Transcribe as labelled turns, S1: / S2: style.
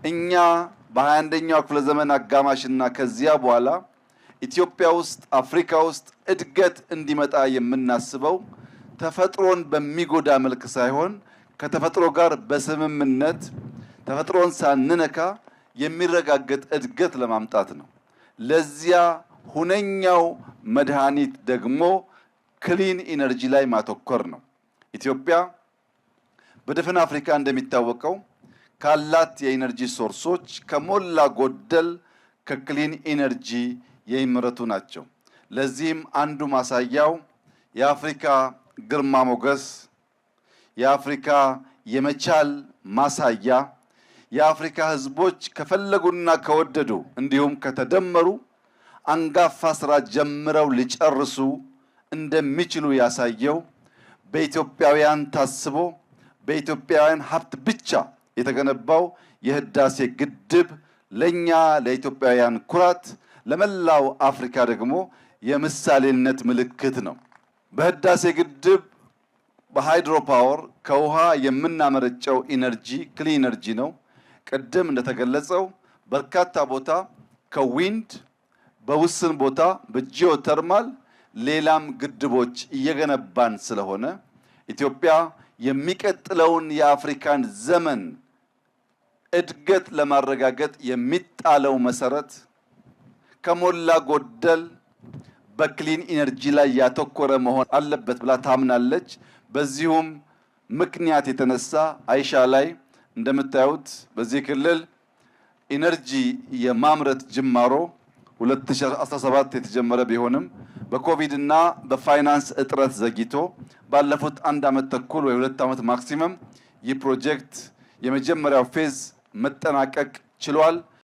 S1: እኛ በ21ኛው ክፍለ ዘመን አጋማሽና ከዚያ በኋላ ኢትዮጵያ ውስጥ አፍሪካ ውስጥ እድገት እንዲመጣ የምናስበው ተፈጥሮን በሚጎዳ መልክ ሳይሆን ከተፈጥሮ ጋር በስምምነት ተፈጥሮን ሳንነካ የሚረጋገጥ እድገት ለማምጣት ነው። ለዚያ ሁነኛው መድኃኒት ደግሞ ክሊን ኢነርጂ ላይ ማተኮር ነው። ኢትዮጵያ በደፈን አፍሪካ እንደሚታወቀው ካላት የኢነርጂ ሶርሶች ከሞላ ጎደል ከክሊን ኢነርጂ የሚመረቱ ናቸው። ለዚህም አንዱ ማሳያው የአፍሪካ ግርማ ሞገስ፣ የአፍሪካ የመቻል ማሳያ፣ የአፍሪካ ህዝቦች ከፈለጉና ከወደዱ እንዲሁም ከተደመሩ አንጋፋ ስራ ጀምረው ሊጨርሱ እንደሚችሉ ያሳየው በኢትዮጵያውያን ታስቦ በኢትዮጵያውያን ሀብት ብቻ የተገነባው የህዳሴ ግድብ ለኛ ለኢትዮጵያውያን ኩራት፣ ለመላው አፍሪካ ደግሞ የምሳሌነት ምልክት ነው። በህዳሴ ግድብ በሃይድሮ ፓወር ከውሃ የምናመረጨው ኢነርጂ ክሊን ኢነርጂ ነው። ቅድም እንደተገለጸው በርካታ ቦታ ከዊንድ በውስን ቦታ በጂኦተርማል ሌላም ግድቦች እየገነባን ስለሆነ ኢትዮጵያ የሚቀጥለውን የአፍሪካን ዘመን እድገት ለማረጋገጥ የሚጣለው መሰረት ከሞላ ጎደል በክሊን ኢነርጂ ላይ ያተኮረ መሆን አለበት ብላ ታምናለች። በዚሁም ምክንያት የተነሳ አይሻ ላይ እንደምታዩት በዚህ ክልል ኢነርጂ የማምረት ጅማሮ 2017 የተጀመረ ቢሆንም በኮቪድ እና በፋይናንስ እጥረት ዘግይቶ ባለፉት 1 ዓመት ተኩል ወይ 2 ዓመት ማክሲመም ይህ ፕሮጀክት የመጀመሪያው ፌዝ መጠናቀቅ ችሏል።